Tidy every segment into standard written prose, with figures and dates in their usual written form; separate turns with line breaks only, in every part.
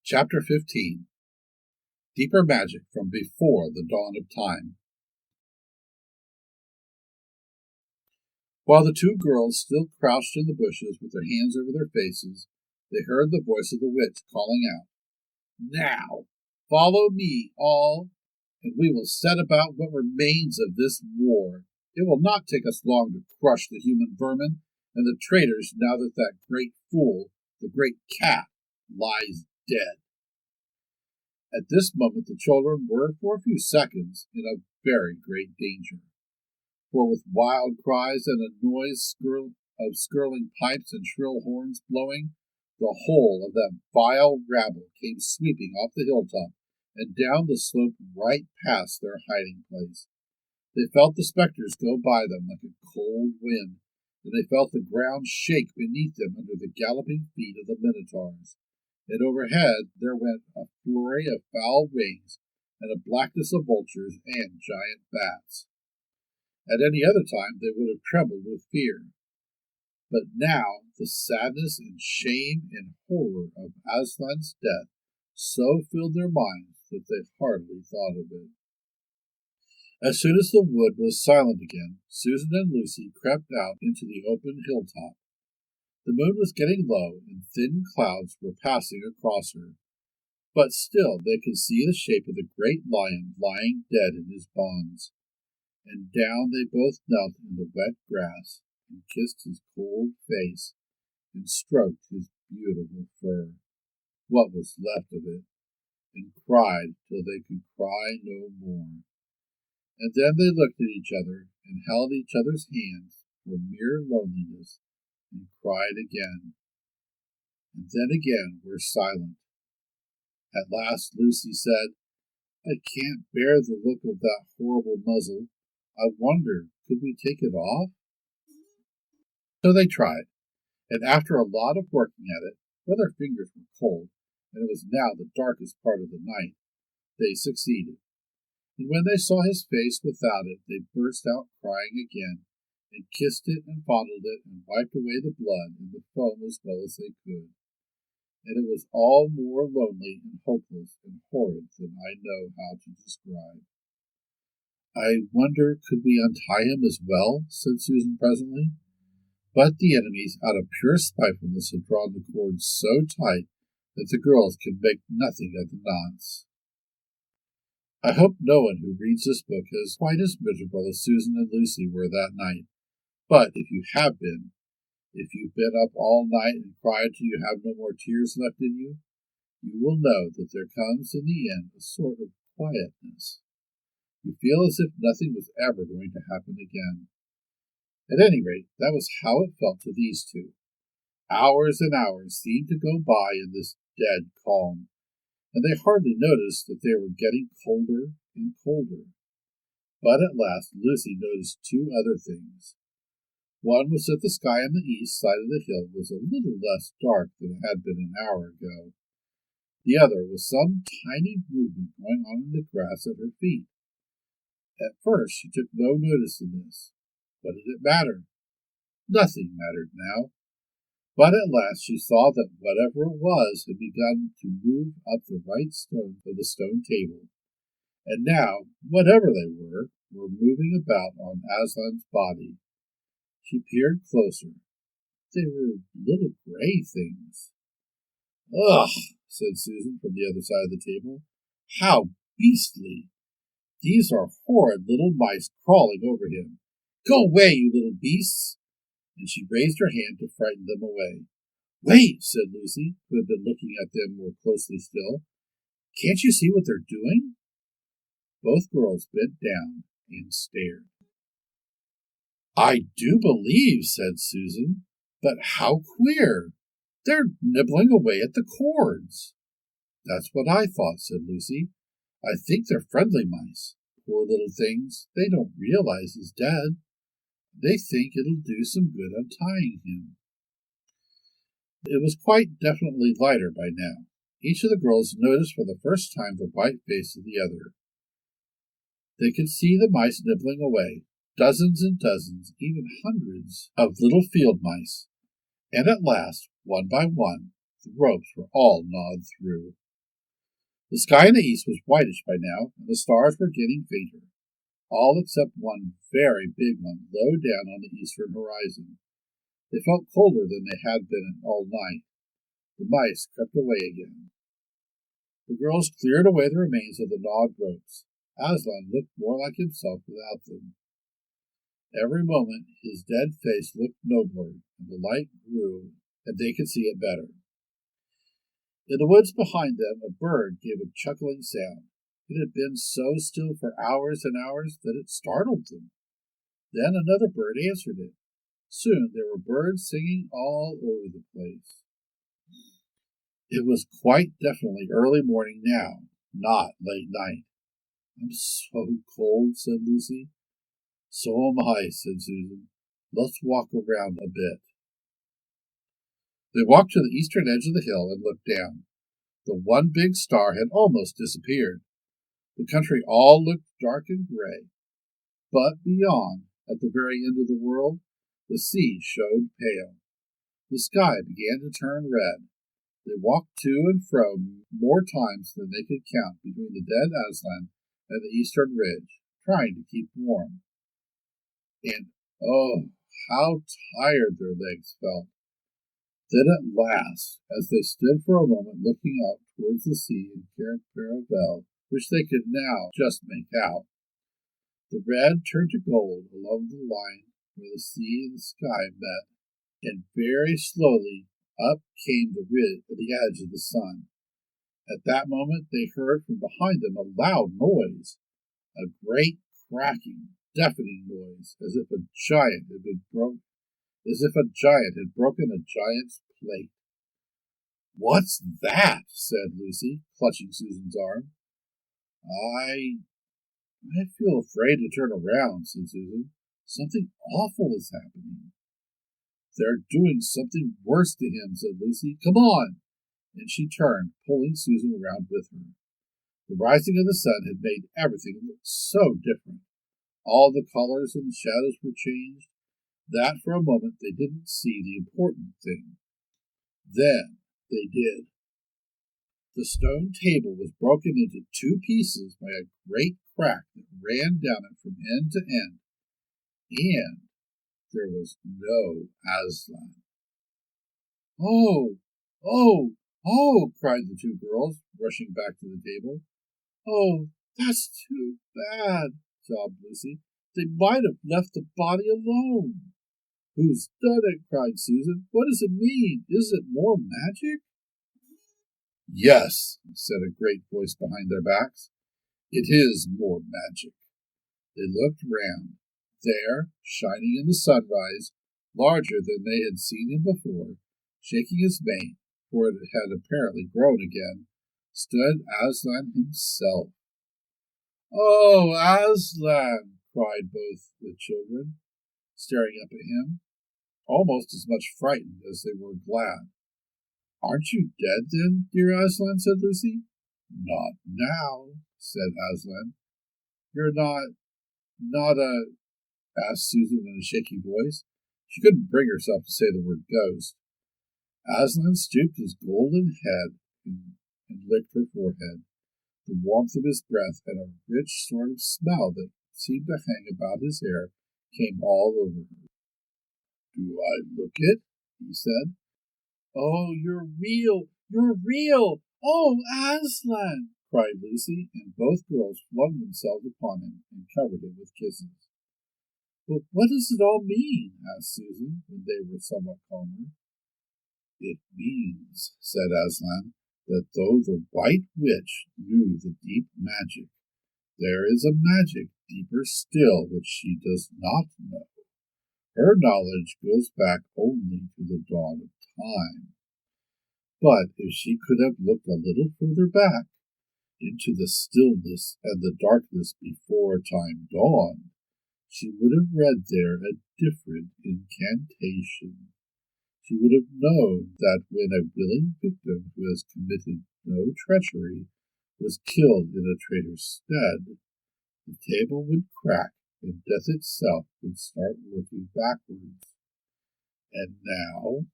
Chapter 15. Deeper Magic from Before the Dawn of Time. While the two girls still crouched in the bushes with their hands over their faces, they heard the voice of the witch calling out, "Now, follow me, all, and we will set about what remains of this war. It will not take us long to crush the human vermin and the traitors now that that great fool, the great cat, lies dead." At this moment the children were for a few seconds in a very great danger, for with wild cries and a noise of skirling pipes and shrill horns blowing, the whole of that vile rabble came sweeping off the hilltop and down the slope right past their hiding place. They felt the spectres go by them like a cold wind, and they felt the ground shake beneath them under the galloping feet of the minotaurs. And overhead there went a flurry of foul wings and a blackness of vultures and giant bats. At any other time they would have trembled with fear. But now the sadness and shame and horror of Aslan's death so filled their minds that they hardly thought of it. As soon as the wood was silent again, Susan and Lucy crept out into the open hilltop. The moon was getting low, and thin clouds were passing across her, but still they could see the shape of the great lion lying dead in his bonds. And down they both knelt in the wet grass, and kissed his cold face, and stroked his beautiful fur, what was left of it, and cried till they could cry no more. And then they looked at each other, and held each other's hands for mere loneliness, and cried again, and then again were silent. At last Lucy said, "I can't bear the look of that horrible muzzle. I wonder, could we take it off?" So they tried, and after a lot of working at it, for their fingers were cold, and it was now the darkest part of the night, they succeeded. And when they saw his face without it, they burst out crying again, and kissed it and fondled it, and wiped away the blood and the foam as well as they could. And it was all more lonely and hopeless and horrid than I know how to describe. "I wonder, could we untie him as well?" said Susan presently. But the enemies, out of pure spitefulness, had drawn the cord so tight that the girls could make nothing of the knots. I hope no one who reads this book is quite as miserable as Susan and Lucy were that night. But if you have been, if you've been up all night and cried till you have no more tears left in you, you will know that there comes in the end a sort of quietness. You feel as if nothing was ever going to happen again. At any rate, that was how it felt to these two. Hours and hours seemed to go by in this dead calm, and they hardly noticed that they were getting colder and colder. But at last Lucy noticed two other things. One was that the sky on the east side of the hill was a little less dark than it had been an hour ago. The other was some tiny movement going on in the grass at her feet. At first she took no notice of this. What did it matter? Nothing mattered now. But at last she saw that whatever it was had begun to move up the right stone of the stone table, and now, whatever they were moving about on Aslan's body. She peered closer. They were little gray things. "Ugh!" said Susan from the other side of the table. "How beastly! These are horrid little mice crawling over him. Go away, you little beasts!" And she raised her hand to frighten them away. "Wait," said Lucy, who had been looking at them more closely still. "Can't you see what they're doing?" Both girls bent down and stared. "I do believe," said Susan, "but how queer! They're nibbling away at the cords." "That's what I thought," said Lucy. "I think they're friendly mice. Poor little things, they don't realize he's dead. They think it'll do some good untying him." It was quite definitely lighter by now. Each of the girls noticed for the first time the white face of the other. They could see the mice nibbling away, dozens and dozens, even hundreds of little field mice. And at last, one by one, the ropes were all gnawed through. The sky in the east was whitish by now, and the stars were getting fainter, all except one very big one low down on the eastern horizon. They felt colder than they had been all night. The mice crept away again. The girls cleared away the remains of the gnawed ropes. Aslan looked more like himself without them. Every moment his dead face looked nobler, and the light grew, and they could see it better. In the woods behind them a bird gave a chuckling sound. It had been so still for hours and hours that it startled them. Then another bird answered it. Soon there were birds singing all over the place. It was quite definitely early morning now, not late night. "I'm so cold," said Lucy. "So am I," said Susan. "Let's walk around a bit." They walked to the eastern edge of the hill and looked down. The one big star had almost disappeared. The country all looked dark and gray. But beyond, at the very end of the world, the sea showed pale. The sky began to turn red. They walked to and fro more times than they could count between the dead Aslan and the eastern ridge, trying to keep warm. And oh, how tired their legs felt. Then at last, as they stood for a moment looking up towards the sea in Caravelle, which they could now just make out, the red turned to gold along the line where the sea and the sky met, and very slowly up came the edge of the sun. At that moment they heard from behind them a loud noise, a great cracking, deafening noise, as if a giant had broken a giant's plate. "What's that?" said Lucy, clutching Susan's arm. I feel afraid to turn around," said Susan. "Something awful is happening." "They're doing something worse to him," said Lucy. "Come on." And she turned, pulling Susan around with her. The rising of the sun had made everything look so different. All the colors and the shadows were changed, that for a moment they didn't see the important thing. Then they did. The stone table was broken into two pieces by a great crack that ran down it from end to end, and there was no Aslan. "Oh, oh, oh!" cried the two girls, rushing back to the table. "Oh, that's too bad," sobbed Lucy. "They might have left the body alone." "Who's done it?" cried Susan. "What does it mean? Is it more magic?" "Yes," said a great voice behind their backs. "It is more magic." They looked round. There, shining in the sunrise, larger than they had seen him before, shaking his mane, for it had apparently grown again, stood Aslan himself. "Oh, Aslan!" cried both the children, staring up at him, almost as much frightened as they were glad. "Aren't you dead, then, dear Aslan?" said Lucy. "Not now," said Aslan. "You're not a—" asked Susan in a shaky voice. She couldn't bring herself to say the word ghost. Aslan stooped his golden head and licked her forehead. The warmth of his breath and a rich sort of smell that seemed to hang about his hair came all over her. "Do I look it?" he said. "Oh, you're real! You're real! Oh, Aslan!" cried Lucy, and both girls flung themselves upon him and covered him with kisses. "But what does it all mean?" asked Susan, when they were somewhat calmer. "It means," said Aslan, "that though the White Witch knew the deep magic, there is a magic deeper still which she does not know. Her knowledge goes back only to the dawn of time. But if she could have looked a little further back, into the stillness and the darkness before time dawned, she would have read there a different incantation. She would have known that when a willing victim who has committed no treachery was killed in a traitor's stead, the table would crack and death itself would start working backwards. And now—"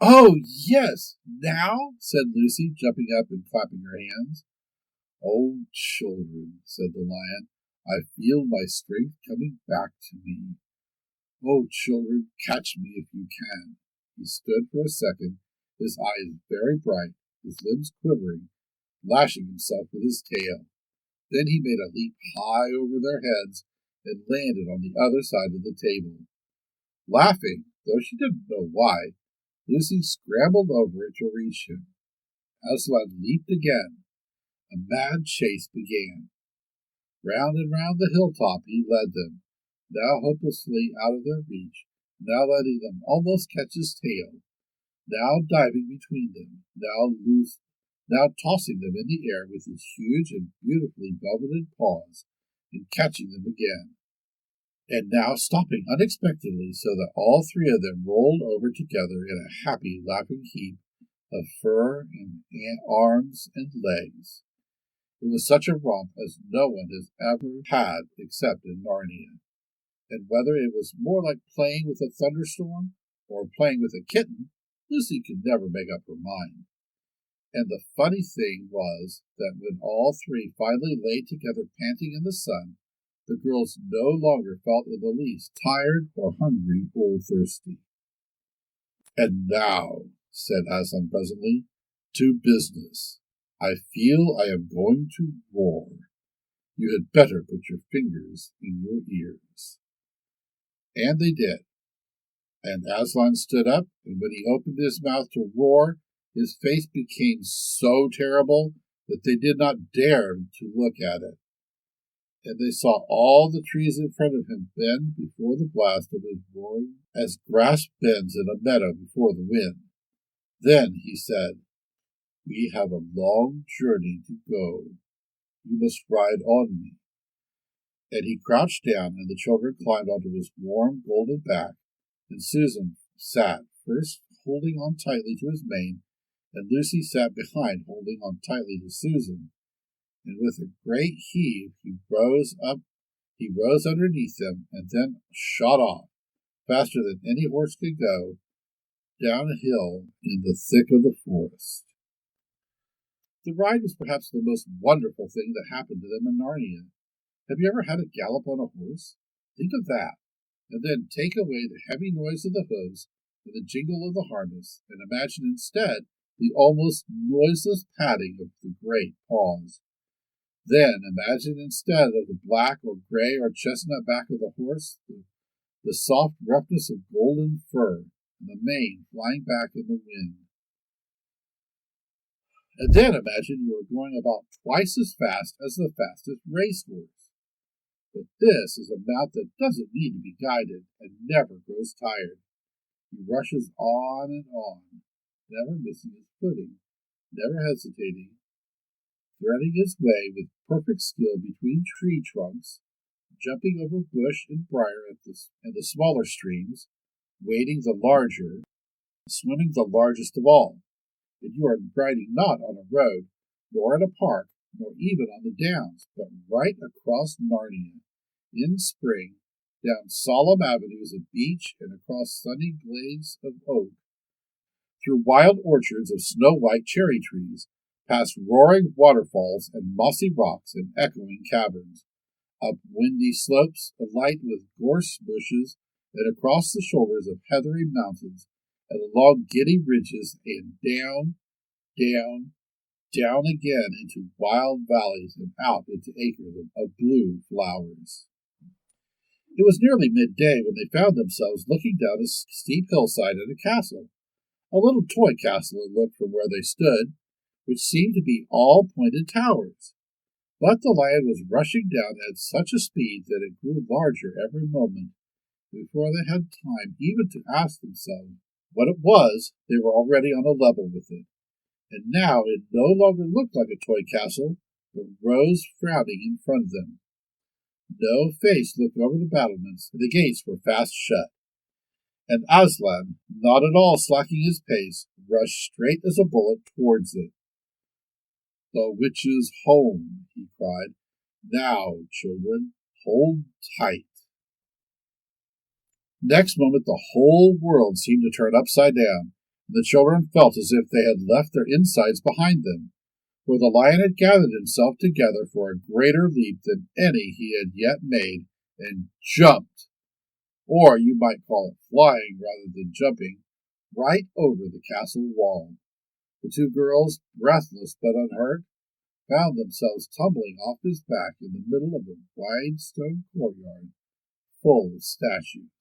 "Oh, yes, now," said Lucy, jumping up and clapping her hands. "Oh, children," said the lion, "I feel my strength coming back to me. Oh, children, catch me if you can." He stood for a second, his eyes very bright, his limbs quivering, lashing himself with his tail. Then he made a leap high over their heads and landed on the other side of the table. Laughing, though she didn't know why, Lucy scrambled over it to reach him. Aslan leaped again. A mad chase began. Round and round the hilltop he led them, now hopelessly out of their reach, now letting them almost catch his tail, now diving between them, now tossing them in the air with his huge and beautifully velveted paws, and catching them again, and now stopping unexpectedly so that all three of them rolled over together in a happy, laughing heap of fur and arms and legs. It was such a romp as no one has ever had except in Narnia, and whether it was more like playing with a thunderstorm or playing with a kitten, Lucy could never make up her mind. And the funny thing was that when all three finally lay together panting in the sun, the girls no longer felt in the least tired or hungry or thirsty. "And now," said Aslan presently, "to business. I feel I am going to roar. You had better put your fingers in your ears." And they did. And Aslan stood up, and when he opened his mouth to roar, his face became so terrible that they did not dare to look at it. And they saw all the trees in front of him bend before the blast of his roaring, as grass bends in a meadow before the wind. Then he said, "We have a long journey to go. You must ride on me." And he crouched down, and the children climbed onto his warm golden back, and Susan sat, first holding on tightly to his mane, and Lucy sat behind, holding on tightly to Susan. And with a great heave he rose underneath them, and then shot off, faster than any horse could go, down a hill in the thick of the forest. The ride was perhaps the most wonderful thing that happened to them in Narnia. Have you ever had a gallop on a horse? Think of that, and then take away the heavy noise of the hoofs and the jingle of the harness, and imagine instead the almost noiseless padding of the great paws. Then imagine instead of the black or gray or chestnut back of the horse, the soft roughness of golden fur, and the mane flying back in the wind. And then imagine you are going about twice as fast as the fastest racehorse. But this is a mount that doesn't need to be guided and never grows tired. He rushes on and on, never missing his footing, never hesitating, threading his way with perfect skill between tree trunks, jumping over bush and briar and the smaller streams, wading the larger, swimming the largest of all. And you are riding not on a road, nor in a park, nor even on the downs, but right across Narnia, in spring, down solemn avenues of beech and across sunny glades of oak, through wild orchards of snow-white cherry trees, past roaring waterfalls and mossy rocks and echoing caverns, up windy slopes alight with gorse bushes, and across the shoulders of heathery mountains, and along giddy ridges, and down, down, down again into wild valleys and out into acres of blue flowers. It was nearly midday when they found themselves looking down a steep hillside at a castle. A little toy castle it looked from where they stood, which seemed to be all pointed towers. But the lion was rushing down at such a speed that it grew larger every moment. Before they had time even to ask themselves what it was, they were already on a level with it. And now it no longer looked like a toy castle, but rose frowning in front of them. No face looked over the battlements, and the gates were fast shut. And Aslan, not at all slacking his pace, rushed straight as a bullet towards it. "The witch's home," he cried. "Now, children, hold tight." Next moment the whole world seemed to turn upside down, and the children felt as if they had left their insides behind them. for the lion had gathered himself together for a greater leap than any he had yet made, and jumped, or you might call it flying rather than jumping, right over the castle wall. The two girls, breathless but unhurt, found themselves tumbling off his back in the middle of a wide stone courtyard full of statues.